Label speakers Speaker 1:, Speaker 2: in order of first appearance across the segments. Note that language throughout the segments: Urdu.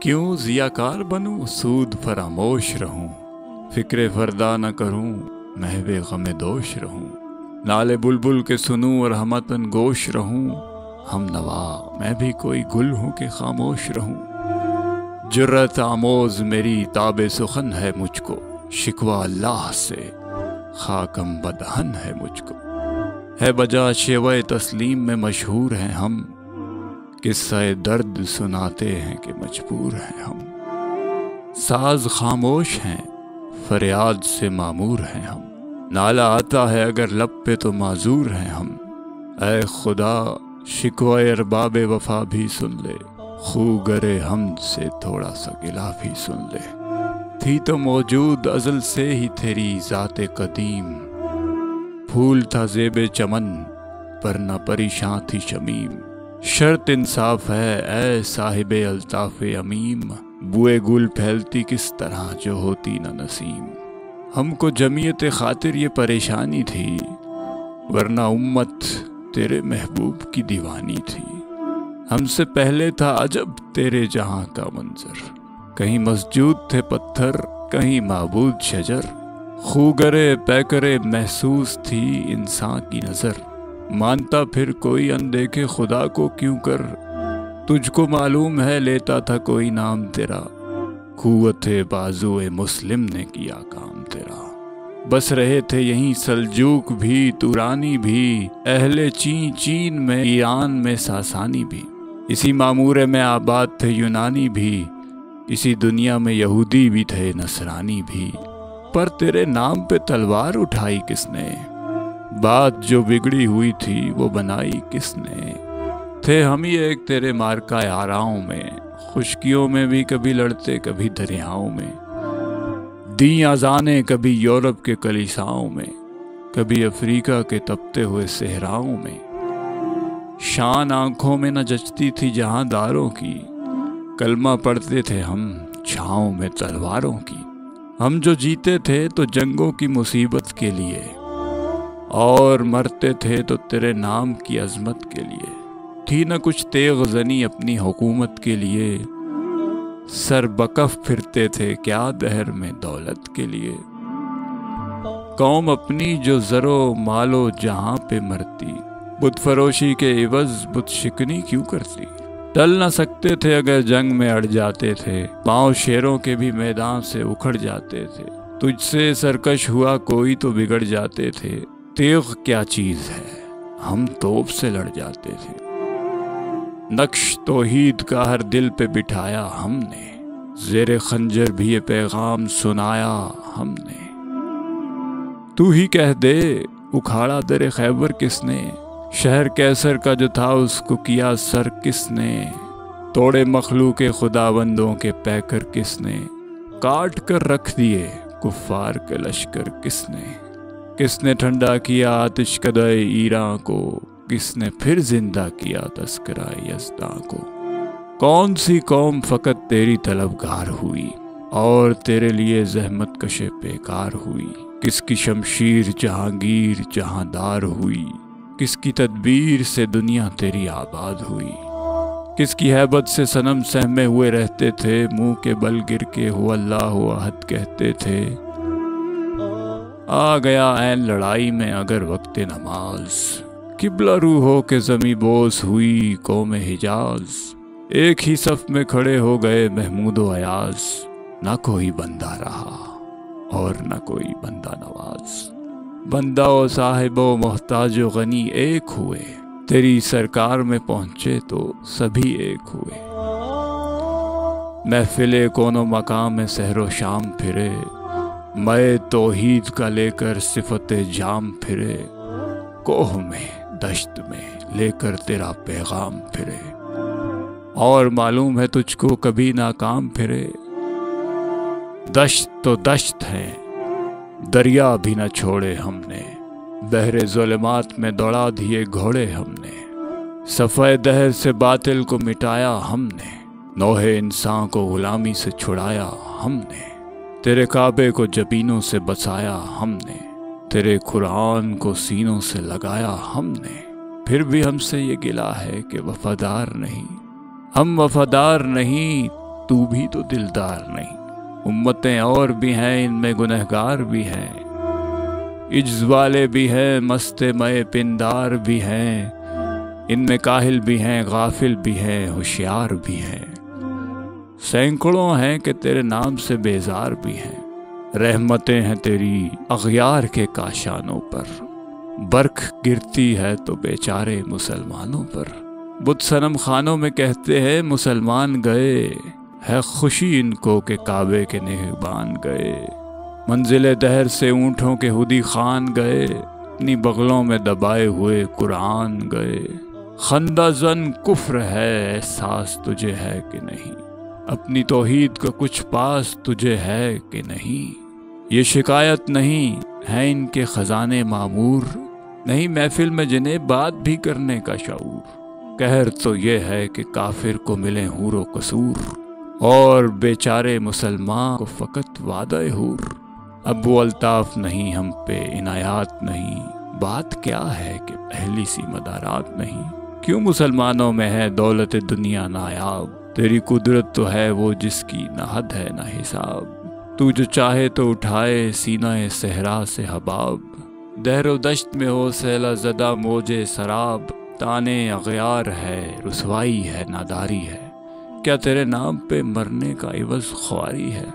Speaker 1: کیوں ضیاکار بنوں سود فراموش رہوں، فکر فردا نہ کروں محو غم دوش رہوں، نالے بلبل کے سنوں اور ہمتن گوش رہوں، ہم نوا میں بھی کوئی گل ہوں کہ خاموش رہوں۔ جرأت آموز میری تاب سخن ہے مجھ کو، شکوہ اللہ سے خاکم بدہن ہے مجھ کو، ہے بجا شیوہ تسلیم میں مشہور ہیں ہم، قصہ درد سناتے ہیں کہ مجبور ہیں ہم، ساز خاموش ہیں فریاد سے معمور ہیں ہم، نالہ آتا ہے اگر لب پہ تو معذور ہیں ہم، اے خدا شکوہ ارباب وفا بھی سن لے، خو گرے حمد سے تھوڑا سا گلہ بھی سن لے، تھی تو موجود ازل سے ہی تیری ذات قدیم، پھول تھا زیب چمن پر نہ پریشان تھی شمیم، شرط انصاف ہے اے صاحب الطاف عمیم، بوئے گل پھیلتی کس طرح جو ہوتی نہ نسیم، ہم کو جمعیت خاطر یہ پریشانی تھی، ورنہ امت تیرے محبوب کی دیوانی تھی، ہم سے پہلے تھا عجب تیرے جہاں کا منظر، کہیں مسجود تھے پتھر کہیں معبود شجر، خوگرے پیکرے محسوس تھی انسان کی نظر، مانتا پھر کوئی اندیکھے خدا کو کیوں کر، تجھ کو معلوم ہے لیتا تھا کوئی نام تیرا، قوت بازو مسلم نے کیا کام تیرا، بس رہے تھے یہیں سلجوق بھی تورانی بھی، اہل چین میں ایران میں ساسانی بھی، اسی معمورے میں آباد تھے یونانی بھی، اسی دنیا میں یہودی بھی تھے نصرانی بھی، پر تیرے نام پہ تلوار اٹھائی کس نے، بات جو بگڑی ہوئی تھی وہ بنائی کس نے، تھے ہم ہی ایک تیرے مارکہ آراؤں میں، خشکیوں میں بھی کبھی لڑتے کبھی دریاؤں میں، دیں اذانیں کبھی یورپ کے کلیساؤں میں، کبھی افریقہ کے تپتے ہوئے صحراؤں میں، شان آنکھوں میں نہ جچتی تھی جہاں داروں کی، کلمہ پڑھتے تھے ہم چھاؤں میں تلواروں کی، ہم جو جیتے تھے تو جنگوں کی مصیبت کے لیے، اور مرتے تھے تو تیرے نام کی عظمت کے لیے، تھی نہ کچھ تیغ زنی اپنی حکومت کے لیے، سر بکف پھرتے تھے کیا دہر میں دولت کے لیے، قوم اپنی جو زر و مال و جہاں پہ مرتی، بت فروشی کے عوض بت شکنی کیوں کرتی، ٹل نہ سکتے تھے اگر جنگ میں اڑ جاتے تھے، پاؤں شیروں کے بھی میدان سے اکھڑ جاتے تھے، تجھ سے سرکش ہوا کوئی تو بگڑ جاتے تھے، تیغ کیا چیز ہے ہم توپ سے لڑ جاتے تھے، نقش توحید کا ہر دل پہ بٹھایا ہم نے، زیر خنجر بھی یہ پیغام سنایا ہم نے، تو ہی کہہ دے اکھاڑا در خیبر کس نے، شہر کیسر کا جو تھا اس کو کیا سر کس نے، توڑے مخلوق خداوندوں کے پیکر کس نے، کاٹ کر رکھ دیے کفار کے لشکر کس نے ٹھنڈا کیا آتش کدہ ایراں کو، کس نے پھر زندہ کیا تذکرہ یزداں کو، کون سی قوم فقط تیری طلبگار ہوئی، اور تیرے لیے زحمت کش بیکار ہوئی، کس کی شمشیر جہانگیر جہاں دار ہوئی، کس کی تدبیر سے دنیا تیری آباد ہوئی، کس کی ہیبت سے صنم سہمے ہوئے رہتے تھے، منہ کے بل گر کے ہو اللہ احد کہتے تھے، آ گیا عین لڑائی میں اگر وقت نماز، قبلہ رو ہو کے زمیں بوس ہوئی قوم حجاز، ایک ہی صف میں کھڑے ہو گئے محمود و ایاز، نہ کوئی بندہ رہا اور نہ کوئی بندہ نواز، بندہ و صاحب و محتاج و غنی ایک ہوئے، تیری سرکار میں پہنچے تو سبھی ایک ہوئے، محفل کون و مقام میں سحر و شام پھرے، میں توحید کا لے کر صفت جام پھرے، کوہ میں دشت میں لے کر تیرا پیغام پھرے، اور معلوم ہے تجھ کو کبھی ناکام پھرے، دشت تو دشت ہے دریا بھی نہ چھوڑے ہم نے، بحر ظلمات میں دوڑا دیے گھوڑے ہم نے، صفحہ دہر سے باطل کو مٹایا ہم نے، نوح انسان کو غلامی سے چھڑایا ہم نے، تیرے کعبے کو جبینوں سے بسایا ہم نے، تیرے قرآن کو سینوں سے لگایا ہم نے، پھر بھی ہم سے یہ گلہ ہے کہ وفادار نہیں، ہم وفادار نہیں، تو بھی تو دلدار نہیں۔ امتیں اور بھی ہیں، ان میں گنہگار بھی ہیں، عجز والے بھی ہیں، مست مئے پندار بھی ہیں، ان میں کاہل بھی ہیں، غافل بھی ہیں، ہوشیار بھی ہیں، سینکڑوں ہیں کہ تیرے نام سے بیزار بھی ہیں۔ رحمتیں ہیں تیری اغیار کے کاشانوں پر، برکھ گرتی ہے تو بیچارے مسلمانوں پر۔ بت صنم خانوں میں کہتے ہیں مسلمان گئے، ہے خوشی ان کو کہ کعبے کے نگہبان گئے۔ منزل دہر سے اونٹوں کے ہدی خان گئے، اپنی بغلوں میں دبائے ہوئے قرآن گئے۔ خندہ زن کفر ہے، احساس تجھے ہے کہ نہیں؟ اپنی توحید کا کچھ پاس تجھے ہے کہ نہیں؟ یہ شکایت نہیں ہے ان کے خزانے معمور، نہیں محفل میں جنہیں بات بھی کرنے کا شعور۔ قہر تو یہ ہے کہ کافر کو ملے حور و قصور، اور بیچارے مسلمان کو فقط وعدہ حور۔ اب وہ الطاف نہیں ہم پہ عنایات نہیں، بات کیا ہے کہ پہلی سی مدارات نہیں۔ کیوں مسلمانوں میں ہے دولت دنیا نایاب، تیری قدرت تو ہے وہ جس کی نہ حد ہے نہ حساب۔ تو جو چاہے تو اٹھائے سینہ صحرا سے حباب، دہر و دشت میں ہو سیلہ زدہ موج سراب۔ تانے اغیار ہے، رسوائی ہے، ناداری ہے، کیا تیرے نام پہ مرنے کا عوض خواری ہے؟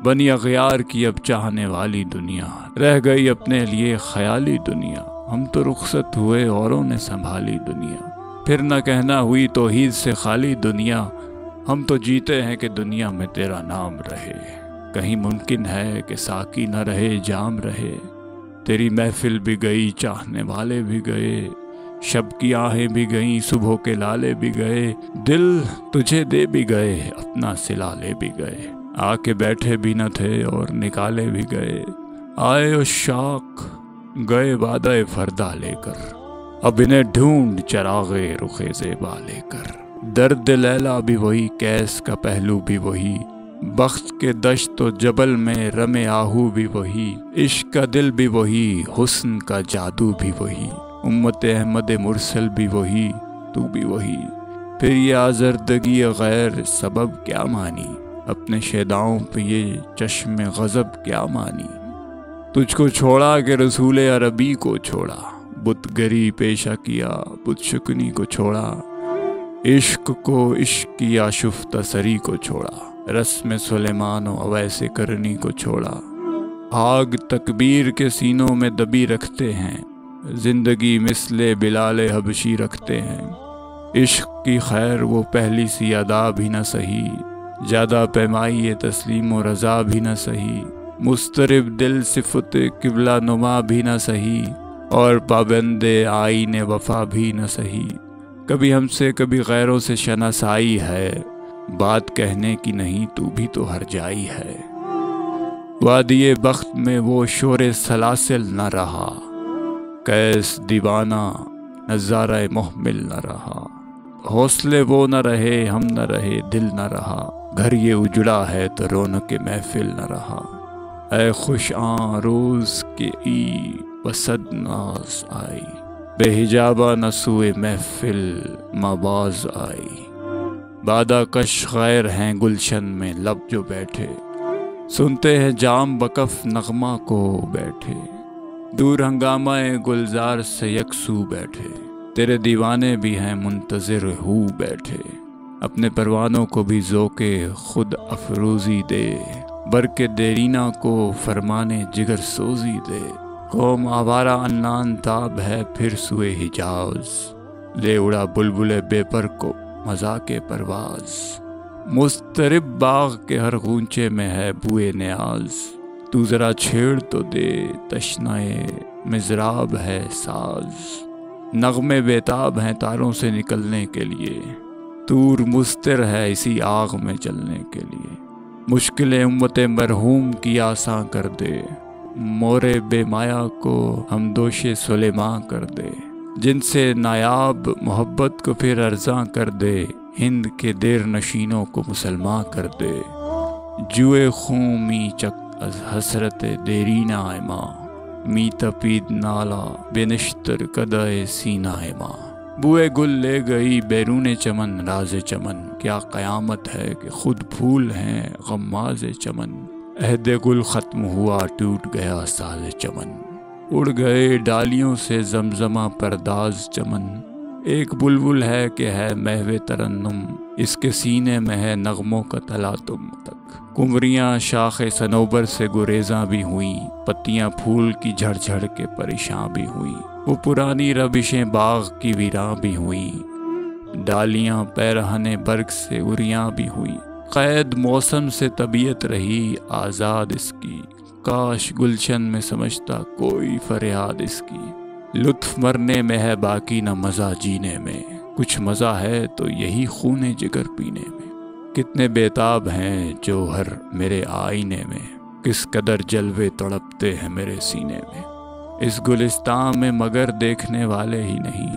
Speaker 1: بنی اغیار کی اب چاہنے والی دنیا، رہ گئی اپنے لیے خیالی دنیا۔ ہم تو رخصت ہوئے اوروں نے سنبھالی دنیا، پھر نہ کہنا ہوئی توحید سے خالی دنیا۔ ہم تو جیتے ہیں کہ دنیا میں تیرا نام رہے، کہیں ممکن ہے کہ ساقی نہ رہے جام رہے۔ تیری محفل بھی گئی، چاہنے والے بھی گئے، شب کی آہیں بھی گئیں، صبح کے لالے بھی گئے، دل تجھے دے بھی گئے، اپنا سلا لے بھی گئے۔ آ کے بیٹھے بھی نہ تھے اور نکالے بھی گئے، آئے عشاق گئے وعدہ فردا لے کر، اب انہیں ڈھونڈ چراغے رخ زیبا لے کر۔ درد لیلا بھی وہی، کیس کا پہلو بھی وہی، بخت کے دشت و جبل میں رم آہو بھی وہی، عشق کا دل بھی وہی، حسن کا جادو بھی وہی، امت احمد مرسل بھی وہی، تو بھی وہی۔ پھر یہ آزردگی غیر سبب کیا مانی، اپنے شیداؤں پہ یہ چشم غضب کیا مانی؟ تجھ کو چھوڑا کہ رسول عربی کو چھوڑا، بت گری پیشہ کیا، بت شکنی کو چھوڑا، عشق کو عشق کی آشفتہ سری کو چھوڑا، رسم سلیمان و اویس کرنی کو چھوڑا۔ آگ تکبیر کے سینوں میں دبی رکھتے ہیں، زندگی مثل بلال حبشی رکھتے ہیں۔ عشق کی خیر وہ پہلی سی ادا بھی نہ سہی، زیادہ پیمائی تسلیم و رضا بھی نہ سہی، مضطرب دل صفت قبلہ نما بھی نہ سہی، اور پابند آئین وفا بھی نہ سہی۔ کبھی ہم سے کبھی غیروں سے شناسائی ہے، بات کہنے کی نہیں تو بھی تو ہر جائی ہے۔ وادی بخت میں وہ شور سلاسل نہ رہا، کیس دیوانہ نظارہ محمل نہ رہا، حوصلے وہ نہ رہے، ہم نہ رہے، دل نہ رہا، گھر یہ اجڑا ہے تو رونق محفل نہ رہا۔ اے خوش آن روز کے ای بصد ناز آئی، بے حجابہ نہ سوئے محفل مباز آئی۔ بادہ کش غیر ہیں گلشن میں لب جو بیٹھے، سنتے ہیں جام بکف نغمہ کو بیٹھے، دور ہنگامہ گلزار سے یکسو بیٹھے، تیرے دیوانے بھی ہیں منتظر ہو بیٹھے۔ اپنے پروانوں کو بھی ذوق خود افروزی دے، برق دیرینہ کو فرمانے جگر سوزی دے۔ قوم آوارہ عنان تاب ہے پھر سوئے حجاز، لے اڑا بلبل بے پر کو مذاق پرواز۔ مضطرب باغ کے ہر غونچے میں ہے بوئے نیاز، تو ذرا چھیڑ تو دے تشنائے مضراب ہے ساز۔ نغمے بیتاب ہیں تاروں سے نکلنے کے لیے، طور مستر ہے اسی آگ میں جلنے کے لیے۔ مشکل امت مرحوم کی آساں کر دے، مورے بے مایا کو ہم دوش سلیماں کر دے۔ جن سے نایاب محبت کو پھر ارزاں کر دے، ہند کے دیر نشینوں کو مسلمان کر دے۔ جوئے خوں می چک از حسرت دیرینہ ماں، می تپید نالا بے نشتر کدہ سینہ ماں۔ بوئے گل لے گئی بیرون چمن راز چمن، کیا قیامت ہے کہ خود پھول ہیں غماز چمن، عہد گل ختم ہوا ٹوٹ گیا ساز چمن، اڑ گئے ڈالیوں سے زمزمہ پرداز چمن، ایک بلبل ہے کہ ہے محو ترنم، اس کے سینے میں ہے نغموں کا تلاطم تک، کنوریاں شاخ صنوبر سے گریزاں بھی ہوئیں، پتیاں پھول کی جھڑ جھڑ کے پریشاں بھی ہوئیں، وہ پرانی ربشیں باغ کی ویراں بھی ہوئیں، ڈالیاں پیرہن برگ سے اریاں بھی ہوئیں، قید موسم سے طبیعت رہی آزاد اس کی، کاش گلشن میں سمجھتا کوئی فریاد اس کی، لطف مرنے میں ہے باقی نہ مزہ جینے میں، کچھ مزہ ہے تو یہی خون جگر پینے میں، کتنے بیتاب ہیں جوہر میرے آئینے میں، کس قدر جلوے تڑپتے ہیں میرے سینے میں، اس گلستان میں مگر دیکھنے والے ہی نہیں،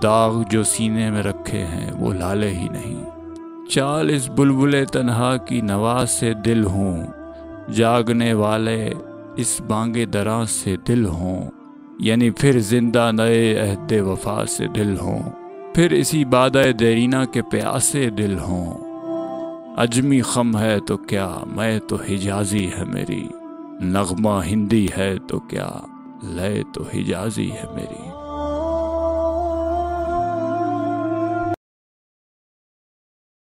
Speaker 1: داغ جو سینے میں رکھے ہیں وہ لالے ہی نہیں، چال اس بلبل تنہا کی نوا سے دل ہوں، جاگنے والے اس بانگ دراں سے دل ہوں، یعنی پھر زندہ نئے عہد وفا سے دل ہوں، پھر اسی بادہ دیرینہ کے پیاسے دل ہوں، عجمی خم ہے تو کیا میں تو حجازی ہے میری، نغمہ ہندی ہے تو کیا لے تو حجازی ہے میری۔